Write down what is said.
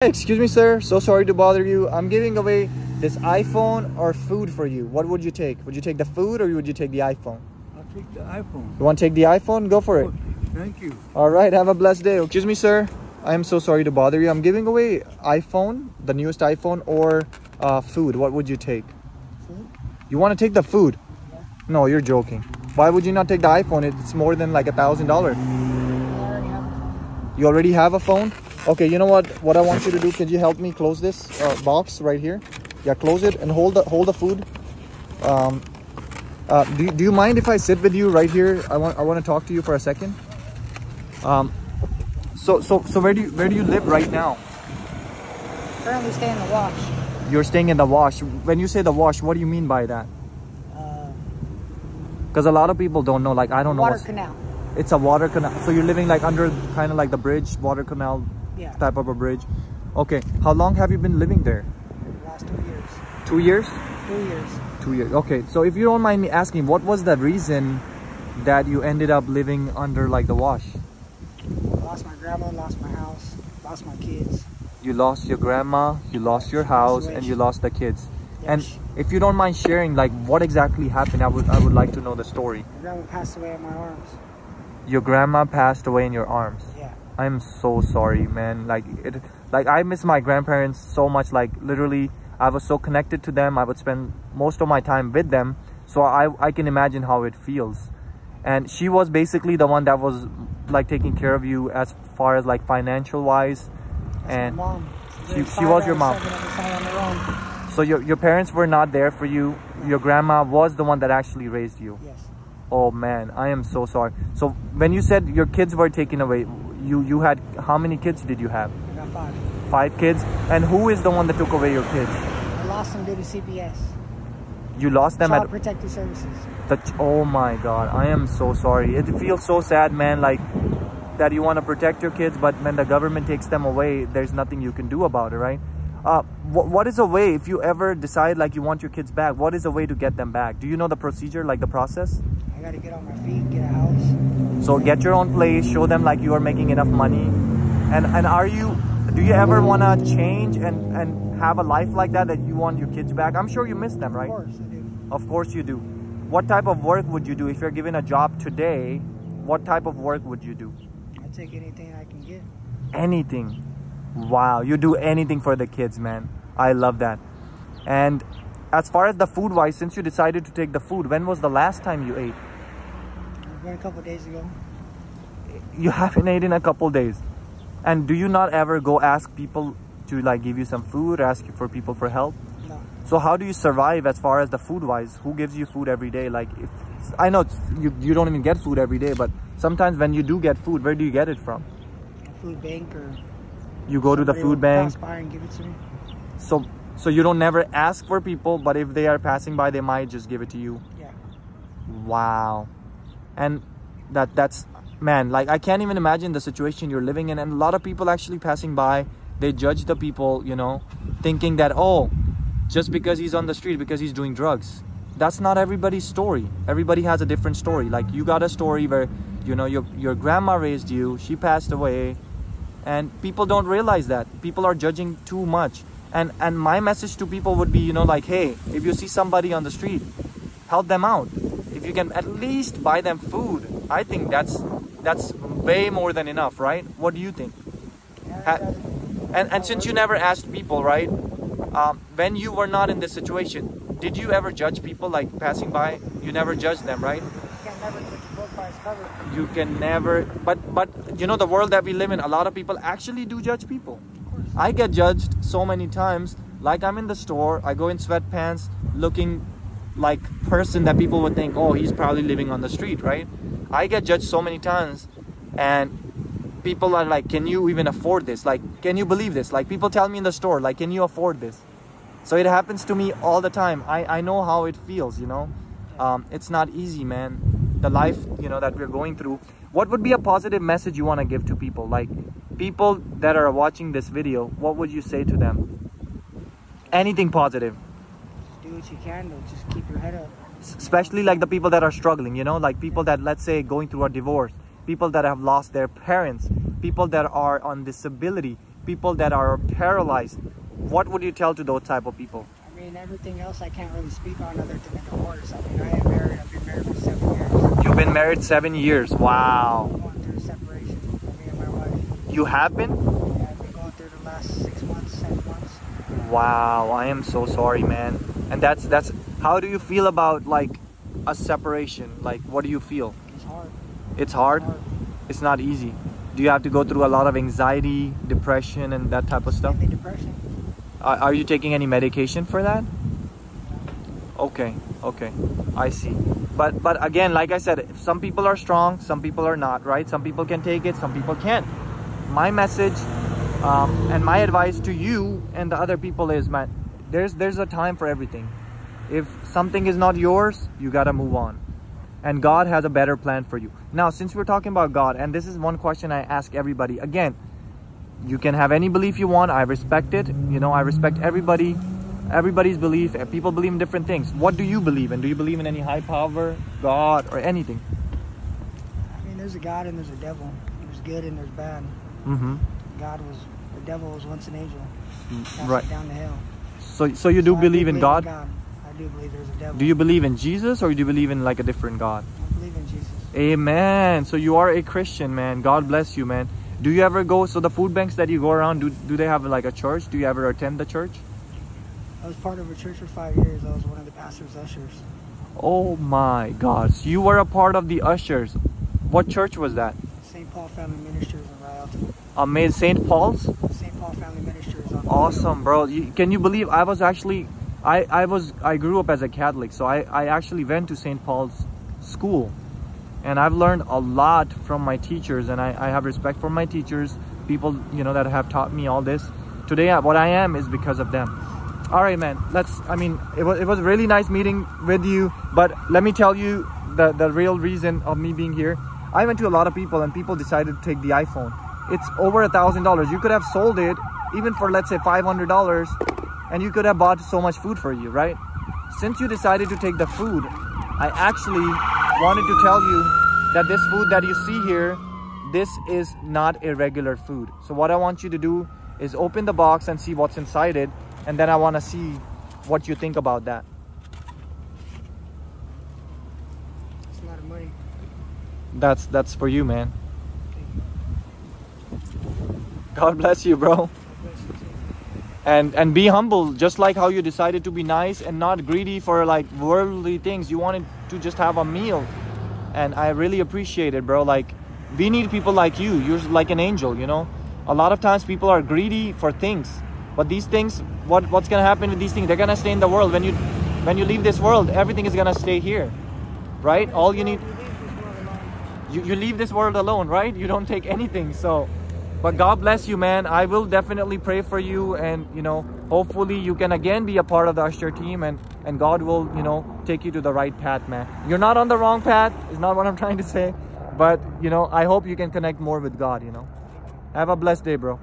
Excuse me, sir. So sorry to bother you. I'm giving away this iPhone or food for you. What would you take? Would you take the food or would you take the iPhone? I'll take the iPhone. You want to take the iPhone? Go for it. Okay, thank you. All right. Have a blessed day. Excuse me, sir. I am so sorry to bother you. I'm giving away iPhone, the newest iPhone, or food. What would you take? Food? You want to take the food? Yeah. No, you're joking. Why would you not take the iPhone? It's more than like $1,000. I already have a phone. You already have a phone? Okay, you know what I want you to do? Could you help me close this box right here? Yeah, close it and hold the food. Do you mind if I sit with you right here? I want to talk to you for a second. So where do you live right now? Currently stay in the wash. You're staying in the wash. When you say the wash, what do you mean by that? Because a lot of people don't know. Like, I don't know. Water canal. It's a water canal. So you're living like under kind of like the bridge, water canal. Yeah. Type of a bridge. Okay, how long have you been living there? Last 2 years. 2 years? 2 years. 2 years. Okay, so if you don't mind me asking, what was the reason that you ended up living under like the wash? I lost my grandma, lost my house, lost my kids. You lost your grandma, you lost your house, and you lost the kids. Yes. And if you don't mind sharing, like, what exactly happened, I would like to know the story. My grandma passed away in my arms. Your grandma passed away in your arms. Yeah. I'm so sorry, man. Like I miss my grandparents so much. Like, literally, I was so connected to them. I would spend most of my time with them. So I can imagine how it feels. And she was basically the one that was like taking care of you as far as like financial wise. That's And my mom. she was your mom. So your parents were not there for you. Your grandma was the one that actually raised you. Yes. Oh man, I am so sorry. So when you said your kids were taken away, you had, how many kids did you have? I got 5. 5 kids? And who is the one that took away your kids? I lost them due to CPS. You lost them Child Protective Services. Oh my god, I am so sorry. It feels so sad, man, like that you want to protect your kids, but when the government takes them away, there's nothing you can do about it, right? What is a way, if you ever decide like you want your kids back, what is a way to get them back? Do you know the procedure, like the process? I gotta get on my feet, get a house. So get your own place, show them like you are making enough money. And do you ever want to change and have a life like that you want your kids back? I'm sure you miss them, right? Of course I do. Of course you do. What type of work would you do if you're given a job today? What type of work would you do? I take anything I can get. Anything. Wow, you do anything for the kids, man. I love that. And as far as the food wise, since you decided to take the food, when was the last time you ate? I went a couple days ago. You haven't eaten in a couple days. And do you not ever go ask people to like give you some food, ask you for people for help? No. So how do you survive as far as the food wise? Who gives you food every day? Like, if I know you don't even get food every day, but sometimes when you do get food, where do you get it from? A food bank, or you go to the food bank. pass by and give it to me. So you don't never ask for people, but if they are passing by, they might just give it to you. Yeah. Wow. And that's, man, like, I can't even imagine the situation you're living in. And a lot of people actually passing by, they judge the people, you know, thinking that, oh, just because he's on the street, because he's doing drugs. That's not everybody's story. Everybody has a different story. Like, you got a story where, you know, your grandma raised you, she passed away, and people don't realize that. People are judging too much. And my message to people would be, you know, like, hey, if you see somebody on the street, help them out. If you can at least buy them food, I think that's way more than enough, right? What do you think? And since you never asked people, right, when you were not in this situation, did you ever judge people like passing by? You never judged them, right? You can never judge a book by its cover. You can never, but you know, the world that we live in, a lot of people actually do judge people. I get judged so many times. Like, I'm in the store, I go in sweatpants, looking like person that people would think, oh, he's probably living on the street, right? I get judged so many times, and people are like, can you even afford this? Like, can you believe this? Like, people tell me in the store, like, can you afford this? So it happens to me all the time. I know how it feels, you know. It's not easy, man. The life, you know, that we're going through. What would be a positive message you want to give to people? Like, people that are watching this video, what would you say to them? Anything positive. Do what you can, though. Just keep your head up. Especially like the people that are struggling, you know, like people that, let's say, going through a divorce, people that have lost their parents, people that are on disability, people that are paralyzed, what would you tell to those type of people? I mean, everything else I can't really speak on other than the divorce. I mean, I am married. I've been married for 7 years. You've been married 7 years. Wow. I'm going through separation with me and my wife. You have been? Yeah, I've been going through the last 6 months, 7 months. Wow, I am so sorry, man. And that's how do you feel about like a separation? Like, what do you feel? It's hard. It's hard? It's hard. It's not easy. Do you have to go through a lot of anxiety, depression, and that type of stuff? Mainly depression. Are you taking any medication for that? Okay, okay, I see. But again, like I said, some people are strong, some people are not, right? Some people can take it, some people can't. My message and my advice to you and the other people is, man, there's a time for everything. If something is not yours, you gotta move on. And God has a better plan for you. Now, since we're talking about God, and this is one question I ask everybody, again, you can have any belief you want. I respect it. You know, I respect everybody's belief. People believe in different things. What do you believe in? Do you believe in any high power, God, or anything? I mean, there's a God and there's a devil. There's good and there's bad. Mm-hmm. The devil was once an angel. Right. Down the hill. So you do believe in God? I do believe there's a devil. Do you believe in Jesus, or do you believe in like a different God? I believe in Jesus. Amen. So you are a Christian, man. God bless you, man. Do you ever go, so the food banks that you go around, do they have like a church? Do you ever attend the church? I was part of a church for 5 years. I was one of the pastor's ushers. Oh my God. So you were a part of the ushers. What church was that? St. Paul Family Ministries in Rialto. Amazing. St. Paul's? St. Paul Family Ministries. Awesome, bro. Can you believe I was actually, I grew up as a Catholic, so I actually went to St. Paul's school. And I've learned a lot from my teachers, and I have respect for my teachers, people, you know, that have taught me all this. Today, what I am is because of them. All right, man, it was really nice meeting with you, but let me tell you the real reason of me being here. I went to a lot of people, and people decided to take the iPhone. It's over $1,000. You could have sold it even for, let's say, $500, and you could have bought so much food for you, right? Since you decided to take the food, I actually wanted to tell you that this food that you see here, this is not a regular food. So what I want you to do is open the box and see what's inside it, and then I want to see what you think about that. It's a lot of money. That's for you, man. God bless you, bro. And be humble, just like how you decided to be nice and not greedy for like worldly things. You wanted to just have a meal, and I really appreciate it, bro. Like, we need people like you. You're like an angel, you know. A lot of times people are greedy for things, but these things, what's gonna happen with these things? They're gonna stay in the world. When you leave this world, everything is gonna stay here, right? All you need, you leave this world alone, right? You don't take anything. So, but God bless you, man. I will definitely pray for you, and you know, hopefully you can again be a part of the usher team, and God will, you know, take you to the right path, man. You're not on the wrong path, is not what I'm trying to say, but you know, I hope you can connect more with God, you know. Have a blessed day, bro.